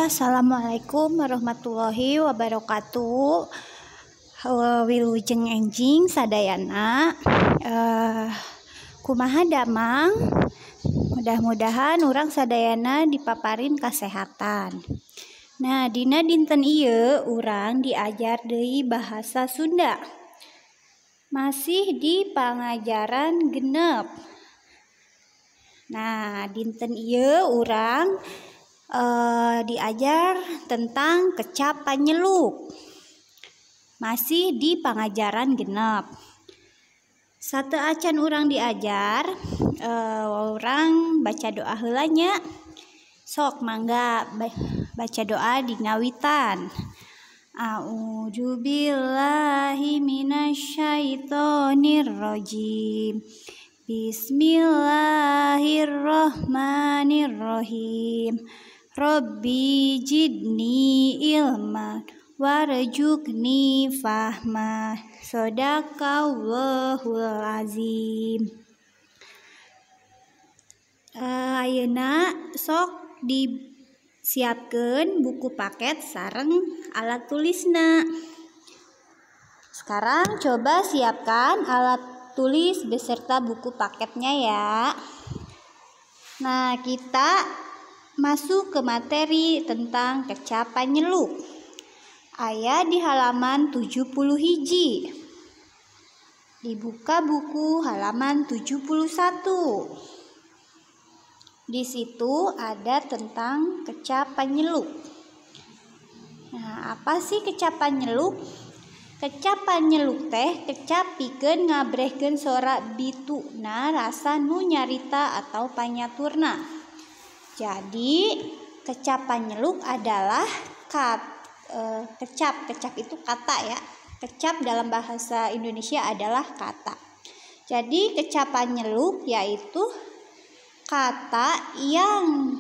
Assalamualaikum warahmatullahi wabarakatuh. Wilujeng enjing sadayana. Kumaha damang? Mudah-mudahan urang sadayana dipaparin kasehatan. Nah, dina dinten ieu urang diajar deui bahasa Sunda. Masih di pangajaran genep. Nah, dinten ieu urang diajar tentang kecap panyeluk. Masih di pangajaran genep. Sateuacan urang diajar, urang baca doa heula nya. Sok mangga baca doa di ngawitan. A'udzubillahi minasyaitonir rajim. Bismillahirrahmanirrahim. Rabbi jidni ilman warjukni fahma. Shadaqallahul azim. Ayeuna sok disiapkeun buku paket sareng alat tulisna. Sekarang coba siapkan alat tulis beserta buku paketnya ya. Nah, kita masuk ke materi tentang kecap panyeluk. Aya di halaman 70 hiji. Dibuka buku halaman 71. Di situ ada tentang kecap panyeluk. Nah, apa sih kecap panyeluk? Kecap panyeluk teh kecap pikeun ngabrehkeun sora bituna rasa nu nyarita atau panyaturna. Jadi kecap panyeluk adalah kecap itu kata ya. Kecap dalam bahasa Indonesia adalah kata. Jadi kecap panyeluk yaitu kata yang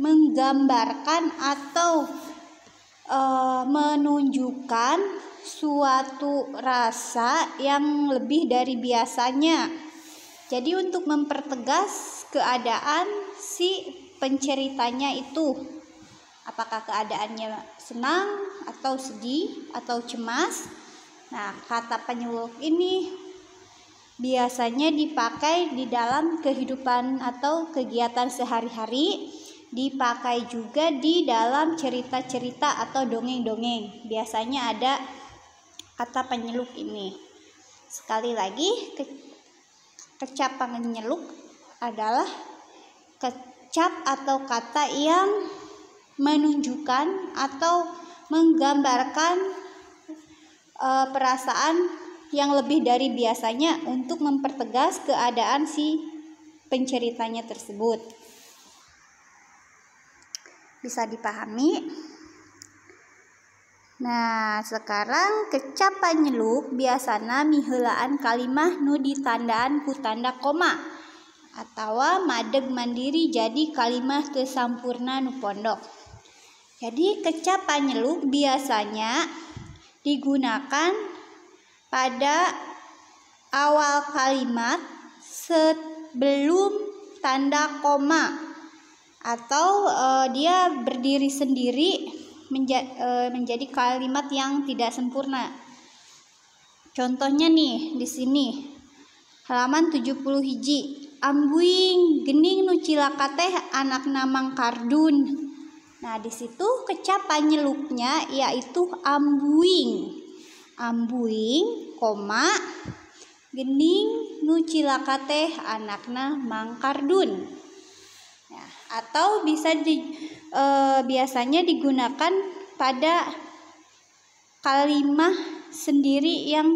menggambarkan atau menunjukkan suatu rasa yang lebih dari biasanya. Jadi untuk mempertegas keadaan si penceritanya itu, apakah keadaannya senang atau sedih atau cemas. Nah, kata penyeluk ini biasanya dipakai di dalam kehidupan atau kegiatan sehari-hari, dipakai juga di dalam cerita-cerita atau dongeng-dongeng. Biasanya ada kata penyeluk ini. Sekali lagi, kecap penyeluk adalah kecap atau kata yang menunjukkan atau menggambarkan perasaan yang lebih dari biasanya untuk mempertegas keadaan si penceritanya tersebut. Bisa dipahami? Nah, sekarang kecap panyeluk biasana miheulaan kalimah nu ditandaan ku tanda koma atawa madeg mandiri jadi kalimah teu sampurna nu pondok. Jadi kecap panyeluk biasanya digunakan pada awal kalimat sebelum tanda koma atau dia berdiri sendiri menjadi kalimat yang tidak sempurna. Contohnya nih di sini halaman 70 hiji. Ambuing gening nu cilaka teh anakna Mang Kardun. Nah, di situ kecap panyeluknya yaitu ambuing. Ambuing, koma, gening nu cilaka teh anakna Mang Kardun. Nah, atau bisa biasanya digunakan pada kalimah sendiri yang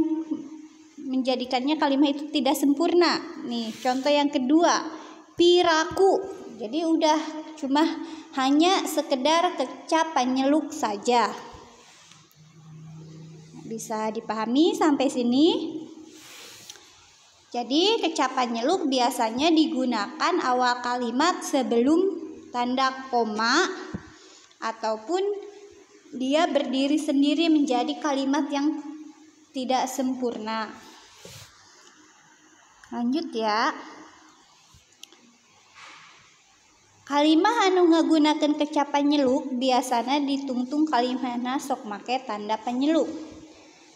menjadikannya kalimah itu tidak sempurna. Nih, contoh yang kedua, piraku. Jadi udah cuma hanya sekedar kecap panyeluk saja. Bisa dipahami sampai sini? Jadi kecap panyeluk biasanya digunakan awal kalimat sebelum tanda koma ataupun dia berdiri sendiri menjadi kalimat yang tidak sempurna. Lanjut ya. Kalimah anu ngagunakeun kecap panyeluk biasana ditungtung kalimahna sok make tanda panyeluk.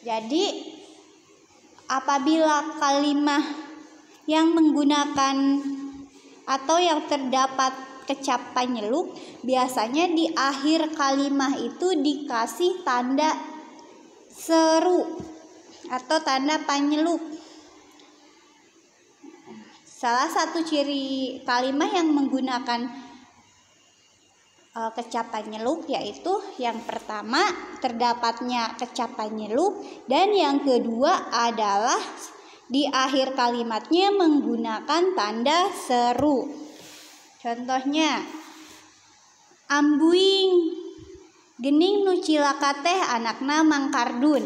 Jadi apabila kalimah yang menggunakan atau yang terdapat kecap panyeluk, biasanya di akhir kalimah itu dikasih tanda seru atau tanda panyeluk. Salah satu ciri kalimah yang menggunakan kecap panyeluk yaitu yang pertama terdapatnya kecap panyeluk, dan yang kedua adalah di akhir kalimatnya menggunakan tanda seru. Contohnya, ambuing gening nu cilaka teh anakna Mang Kardun.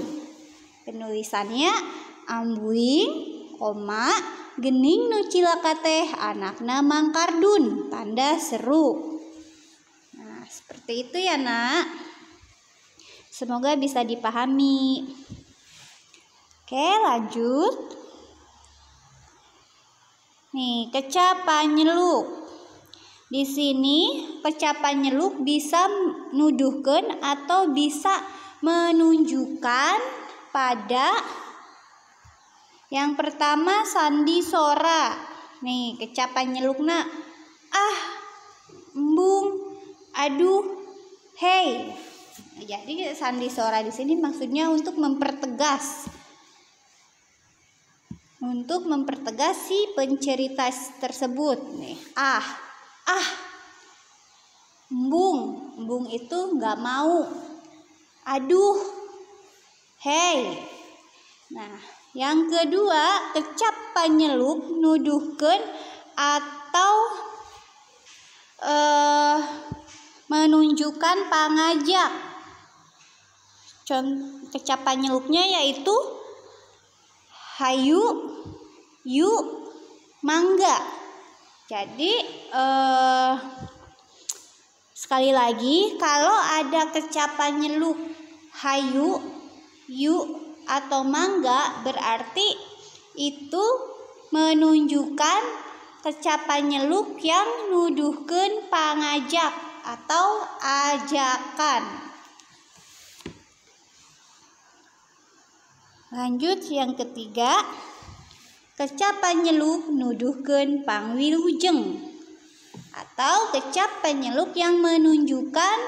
Penulisannya ambuing, gening nu cilaka teh anakna Mang Kardun, tanda seru. Nah, seperti itu ya, Nak. Semoga bisa dipahami. Oke, lanjut. Nih, kecap panyeluk. Di sini kecap panyeluk bisa nuduhkeun atau bisa menunjukkan pada yang pertama sandi sora. Nih, kecap panyelukna embung, aduh, hei. Jadi sandi sora di sini maksudnya untuk mempertegas si pencerita tersebut. Nih, embung itu nggak mau, aduh, hei. Nah, yang kedua, kecap panyeluk nuduhkeun atau menunjukkan pangajak. Kecap panyeluknya yaitu hayu, yuk, mangga. Jadi sekali lagi, kalau ada kecap panyeluk hayu, yuk, atau mangga, berarti itu menunjukkan kecap panyeluk yang nuduhkeun pangajak atau ajakan. Lanjut yang ketiga, kecap panyeluk nuduhkeun pangwilujeng atau kecap panyeluk yang menunjukkan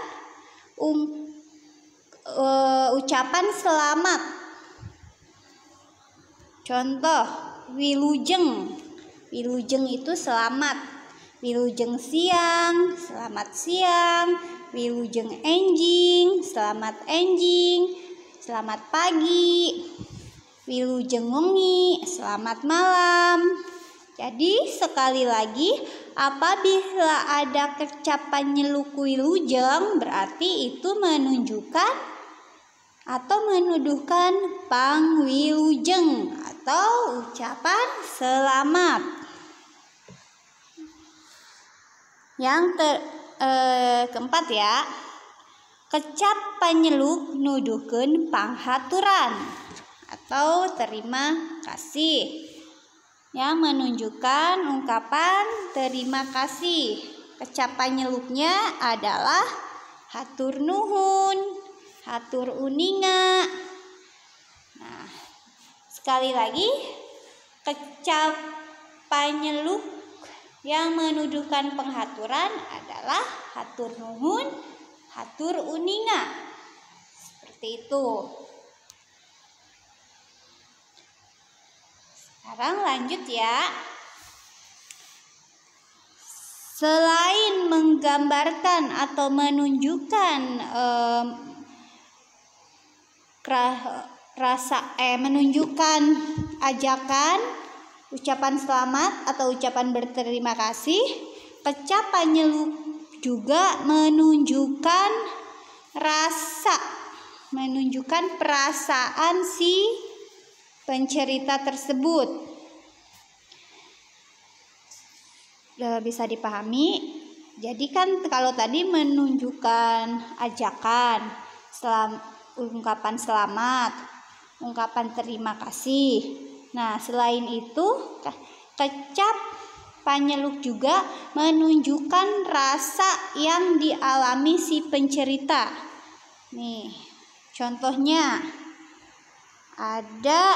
ucapan selamat. Contoh, wilujeng. Wilujeng itu selamat. Wilujeng siang, selamat siang. Wilujeng enjing, selamat enjing. Selamat pagi. Wilujeng wengi, selamat malam. Jadi sekali lagi, apabila ada kecap panyeluk wilujeng, berarti itu menunjukkan atau menuduhkan pangwilujeng atau ucapan selamat. Yang keempat ya, kecap panyeluk nuduhkeun panghaturan atau terima kasih, yang menunjukkan ungkapan terima kasih. Kecap panyeluknya adalah hatur nuhun, hatur uninga. Nah, sekali lagi, kecap panyeluk yang menuduhkan penghaturan adalah hatur nuhun, hatur uninga. Seperti itu. Sekarang lanjut ya. Selain menggambarkan atau menunjukkan menunjukkan ajakan, ucapan selamat atau ucapan berterima kasih, kecap panyeluk juga menunjukkan rasa, menunjukkan perasaan si pencerita tersebut. Bisa dipahami. Jadi kan kalau tadi menunjukkan ajakan, ungkapan selamat, ungkapan terima kasih. Nah, selain itu kecap panyeluk juga menunjukkan rasa yang dialami si pencerita. Nih, contohnya ada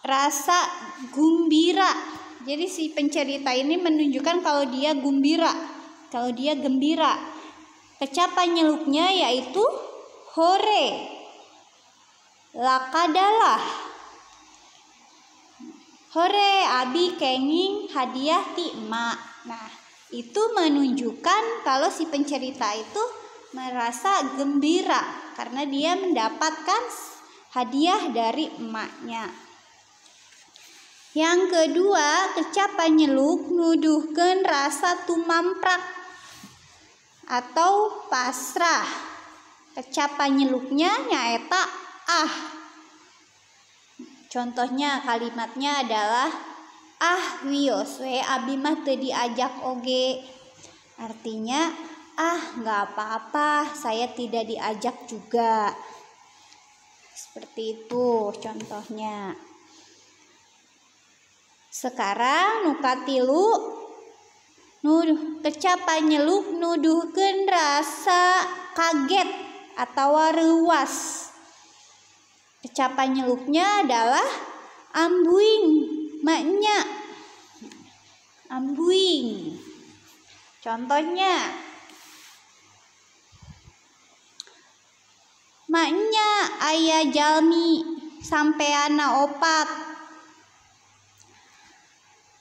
rasa gembira. Jadi si pencerita ini menunjukkan kalau dia gembira, Kecap panyeluknya yaitu hore, lakadalah. Hore, abi kenging hadiah ti emak. Nah, itu menunjukkan kalau si pencerita itu merasa gembira karena dia mendapatkan hadiah dari emaknya. Yang kedua, kecap panyeluk nuduhkeun rasa tumamprak atau pasrah. Kecap panyeluknya nyaeta ah. Contohnya kalimatnya adalah wios we abi mah teu diajak oge. Artinya nggak apa-apa, saya tidak diajak juga. Seperti itu contohnya. Sekarang nu katilu, kecap panyeluk nuduhkeun rasa kaget atau reuas. Kecap panyeluknya adalah ambuing, maknya. Ambuing. Contohnya, maknya aya jalmi sampeana opat.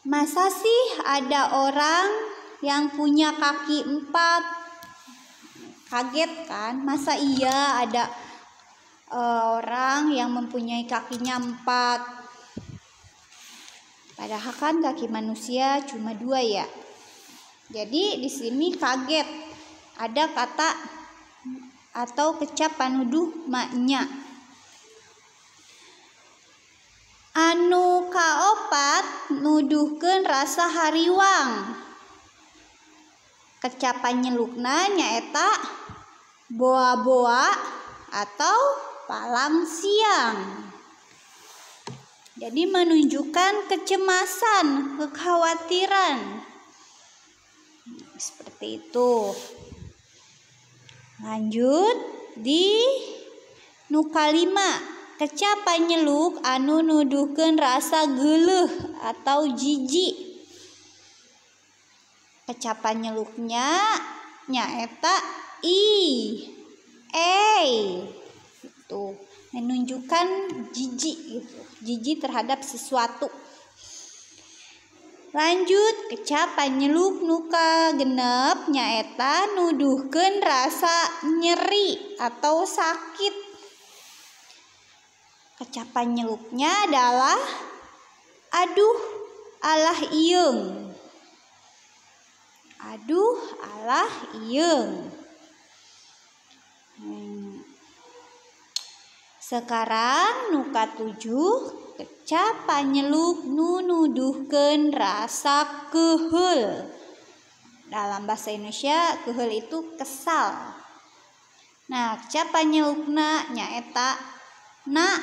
Masa sih ada orang yang punya kaki 4? Kaget kan? Masa iya ada orang yang mempunyai kakinya 4? Padahal kan kaki manusia cuma 2 ya. Jadi di sini kaget. Ada kata atau kecap panuduh maknya. Anu kaopat nuduhkeun rasa hariwang. Kecap panyelukna nyaeta boa-boa atau palang siang. Jadi menunjukkan kecemasan, kekhawatiran. Seperti itu. Lanjut di nu kalima, kecap panyeluk anu nuduhkeun rasa geuleuh atau jijik. Kecap panyeluknya nyaeta itu menunjukkan jijik gitu, jijik terhadap sesuatu. Lanjut, kecap panyeluk nu kagenep nyaeta nuduhkeun rasa nyeri atau sakit. Kecap panyeluknya adalah aduh alah ieung. Aduh alah ieung. Sekarang nu katujuh, kecap panyeluk nu nuduhkeun rasa keheul. Dalam bahasa Indonesia keheul itu kesal. Nah, kecap panyelukna nyaeta na,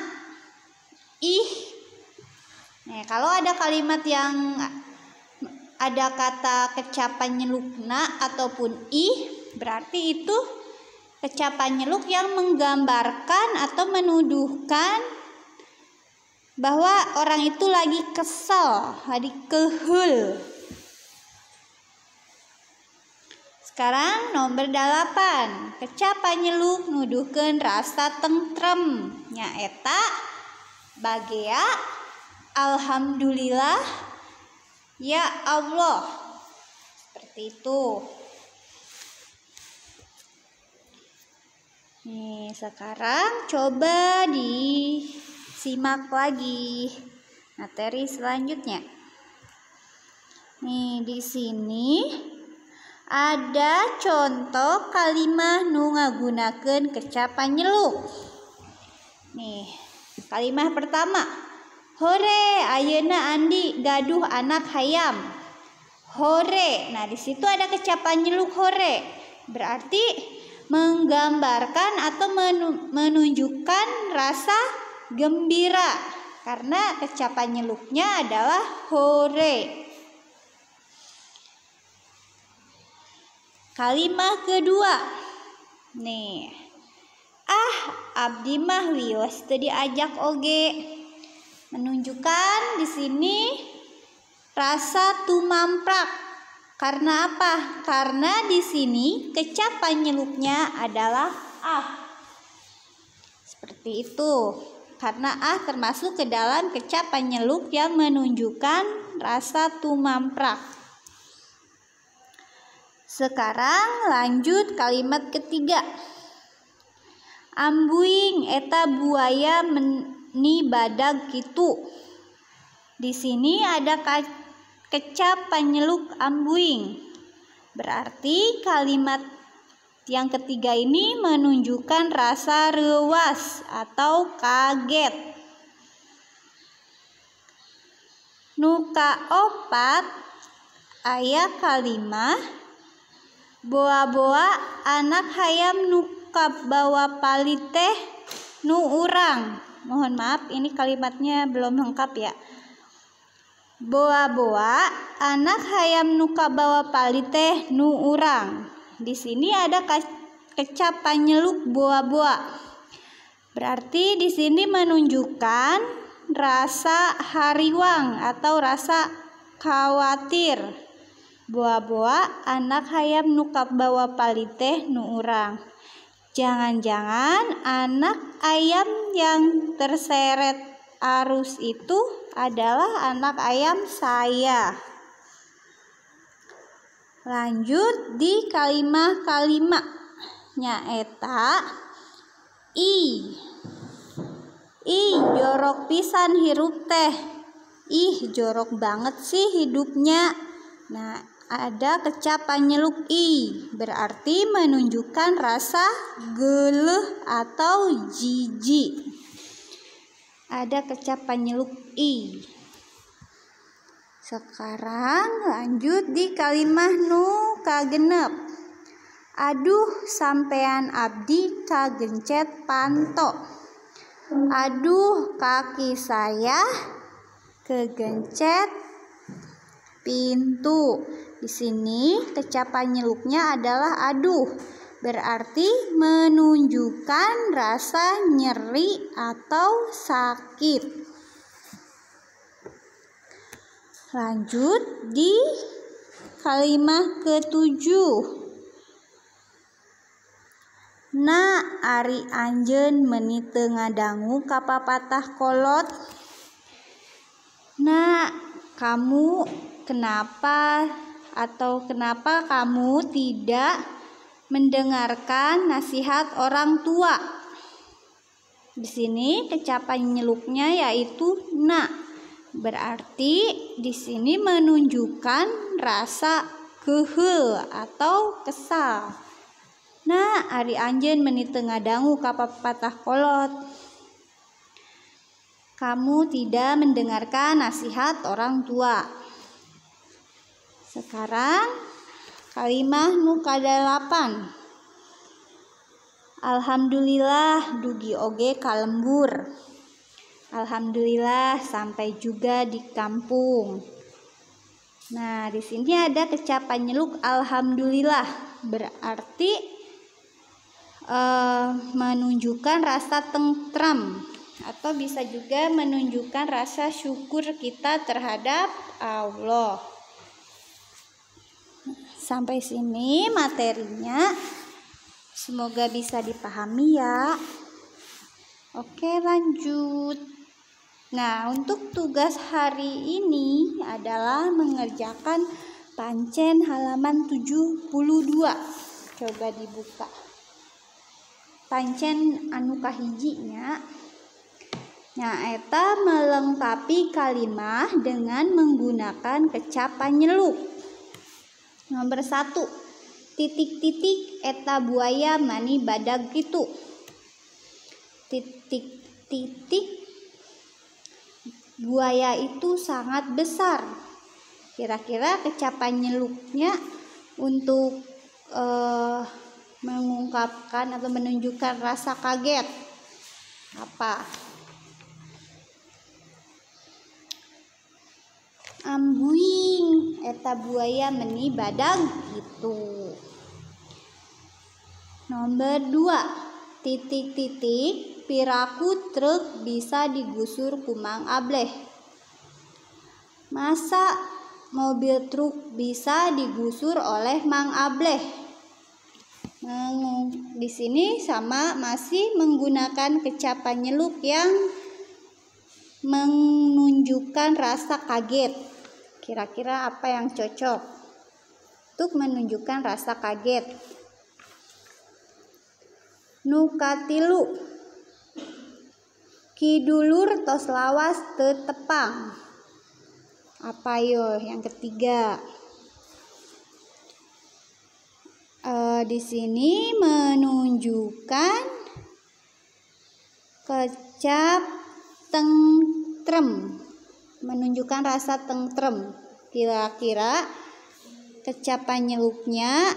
ih. Nah, kalau ada kalimat yang ada kata kecap panyeluk na ataupun ih, berarti itu kecap panyeluk yang menggambarkan atau menuduhkan bahwa orang itu lagi kesal, lagi keheul. Sekarang nomor 8, kecap panyeluk nuduhkeun rasa tentrem nyaeta bagea alhamdulillah ya Allah. Seperti itu. Nih, sekarang coba disimak lagi materi selanjutnya. Nih, di sini ada contoh kalimat nu ngagunakeun kecap panyeluk. Nih, kalimat pertama. Hore, ayeuna Andi gaduh anak hayam. Hore. Nah, di situ ada kecap panyeluk hore. Berarti menggambarkan atau menunjukkan rasa gembira karena kecap panyeluknya adalah hore. Kalimat kedua. Nih. Abdi mah wios teu diajak oge. Menunjukkan di sini rasa tumamprak. Karena apa? Karena di sini kecap panyeluknya adalah Seperti itu. Karena termasuk ke dalam kecap panyeluk yang menunjukkan rasa tumamprak. Sekarang lanjut kalimat ketiga. Ambuing eta buaya meni badag kitu. Di sini ada kecap panyeluk ambuing. Berarti kalimat yang ketiga ini menunjukkan rasa reuas atau kaget. Nu kaopat aya kalimah boa-boa anak hayam nu kabawa palit teh nu urang. Mohon maaf, ini kalimatnya belum lengkap ya. Boa-boa anak hayam nu kabawa palit teh nu urang. Di sini ada kecap panyeluk boa-boa. Berarti di sini menunjukkan rasa hariwang atau rasa khawatir. Boa-boa anak hayam nu kabawa palit teh nu urang. Jangan-jangan anak ayam yang terseret arus itu adalah anak ayam saya. Lanjut di kalimat nyaeta ih jorok pisan hirup teh. Ih jorok banget sih hidupnya. Nah, ada kecap panyeluk i, berarti menunjukkan rasa geuleuh atau jijik. Ada kecap panyeluk i. Sekarang lanjut di kalimat nu kagenep. Aduh sampean abdi kagencet panto. Aduh kaki saya kegencet pintu. Di sini kecap panyeluknya adalah aduh. Berarti menunjukkan rasa nyeri atau sakit. Lanjut di kalimat ketujuh. Na ari anjeun meuni teu ngadangu ka papatah kolot. Nah, kamu kenapa kamu tidak mendengarkan nasihat orang tua? Di sini kecap panyeluknya yaitu na. Berarti di sini menunjukkan rasa keheul atau kesal. Nah, ari anjeun meuni teu ngadangu ka papatah kolot. Kamu tidak mendengarkan nasihat orang tua. Sekarang kalimat nu kadalapan. Alhamdulillah dugi oge kalembur. Alhamdulillah sampai juga di kampung. Nah, di sini ada kecap panyeluk alhamdulillah. Berarti menunjukkan rasa tentram atau bisa juga menunjukkan rasa syukur kita terhadap Allah. Sampai sini materinya. Semoga bisa dipahami ya. Oke, lanjut. Nah, untuk tugas hari ini adalah mengerjakan pancen halaman 72. Coba dibuka. Pancen anu kahijinya nyaeta melengkapi kalimah dengan menggunakan kecap panyeluk. Nomor 1. Titik-titik eta buaya mani badag kitu. Titik-titik buaya itu sangat besar. Kira-kira kecap panyeluknya untuk mengungkapkan atau menunjukkan rasa kaget apa? Ambuing eta buaya meni badag gitu. Nomor 2, titik-titik piraku truk bisa digusur kumang ableh. Masa mobil truk bisa digusur oleh Mang Ableh? Di sini sama masih menggunakan kecapan nyeluk yang menunjukkan rasa kaget. Kira-kira apa yang cocok untuk menunjukkan rasa kaget? Nu katilu, kidulur tos lawas teu tepang. Apa yo yang ketiga? Di sini menunjukkan kecap tentrem, menunjukkan rasa tentrem. Kira-kira kecapan nyeluknya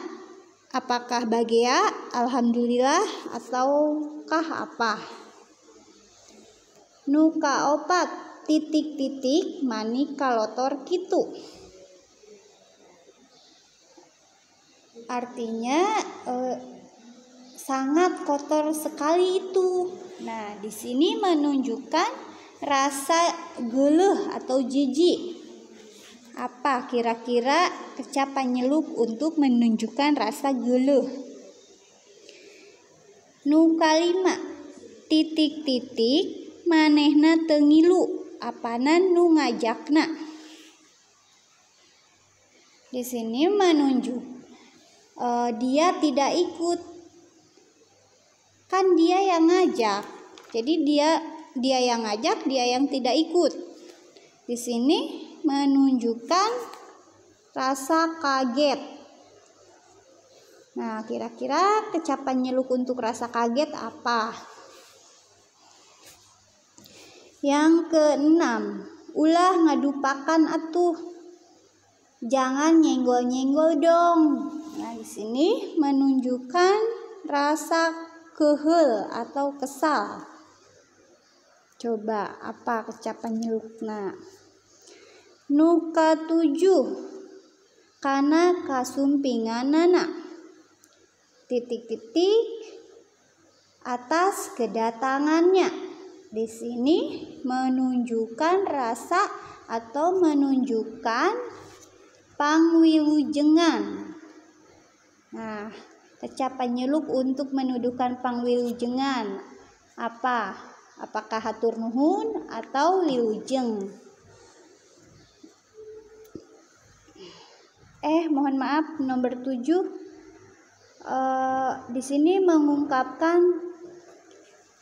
apakah bahagia, alhamdulillah, ataukah apa? Nu kaopat, titik-titik mani kalotor kitu. Artinya sangat kotor sekali itu. Nah, di sini menunjukkan rasa geuleuh atau jijik. Apa kira-kira kecapan nyeluk untuk menunjukkan rasa geuleuh? Nu kalima, titik-titik manehna teu ngilu, apanan nu ngajakna. Di sini menunjuk dia tidak ikut. Kan dia yang ngajak. Jadi dia yang ngajak, dia yang tidak ikut. Di sini menunjukkan rasa kaget. Nah, kira-kira kecapan nyeluk untuk rasa kaget apa? Yang keenam, ulah ngadupakan atuh. Jangan nyenggol-nyenggol dong. Nah, di sini menunjukkan rasa keheul atau kesal. Coba apa kecapan nyelukna? Nu katujuh, kana kasumpinganana, titik-titik atas kedatangannya. Di sini menunjukkan rasa atau menunjukkan pangwilujengan. Nah, kecapan nyeluk untuk menuduhkan pangwilujengan apa? Apakah hatur nuhun atau wilujeng? Mohon maaf, nomor 7 di sini mengungkapkan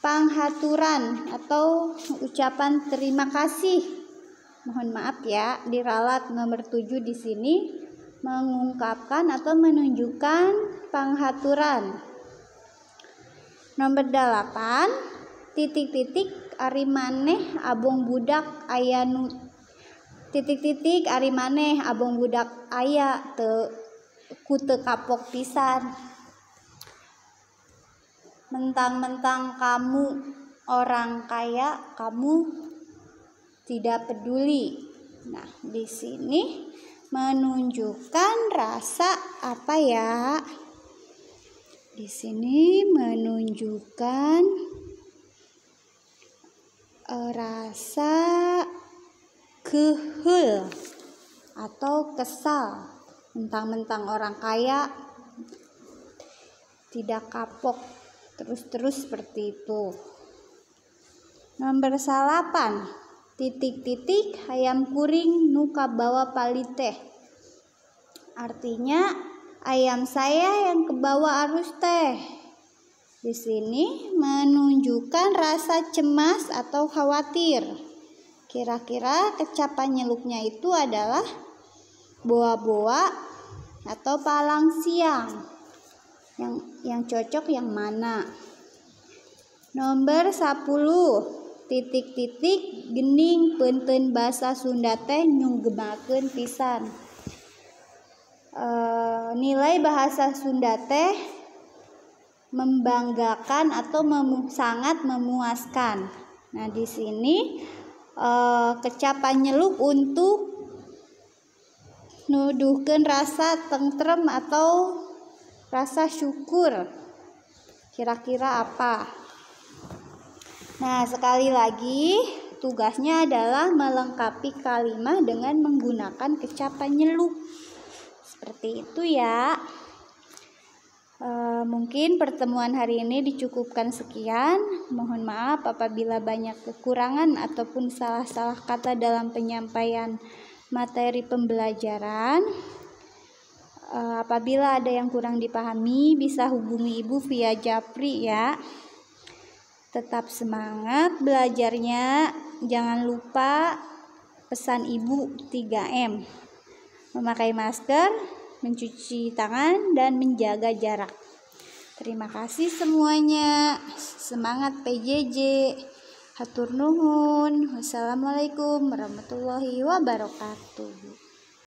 panghaturan atau ucapan terima kasih. Mohon maaf ya, diralat nomor 7 di sini mengungkapkan atau menunjukkan panghaturan. Nomor 8, titik-titik ari maneh abong budak aya nu titik-titik ari maneh abong budak aya teu kapok pisan. Mentang-mentang kamu orang kaya, kamu tidak peduli. Nah, di sini menunjukkan rasa apa ya? Di sini menunjukkan rasa keheul atau kesal. Mentang-mentang orang kaya tidak kapok terus-terus seperti itu. Nomor 8, titik-titik hayam kuring nu kabawa palit teh. Artinya ayam saya yang kebawa arus teh. Di sini menunjukkan rasa cemas atau khawatir. Kira-kira kecapan nyeluknya itu adalah boa-boa atau palang siang. Yang cocok yang mana? Nomor 10, titik-titik gening peunteun basa Sunda teh nyunggemakeun pisan. Nilai bahasa Sunda teh membanggakan atau sangat memuaskan. Nah, di sini kecapan nyeluk untuk nuduhkeun rasa tentrem atau rasa syukur. Kira-kira apa? Nah, sekali lagi tugasnya adalah melengkapi kalimat dengan menggunakan kecap penyeluk. Seperti itu ya. Mungkin pertemuan hari ini dicukupkan sekian. Mohon maaf apabila banyak kekurangan ataupun salah-salah kata dalam penyampaian materi pembelajaran. Apabila ada yang kurang dipahami, bisa hubungi Ibu via Japri ya. Tetap semangat belajarnya. Jangan lupa pesan Ibu 3M. Memakai masker, mencuci tangan, dan menjaga jarak. Terima kasih semuanya. Semangat PJJ. Hatur nuhun. Wassalamualaikum warahmatullahi wabarakatuh.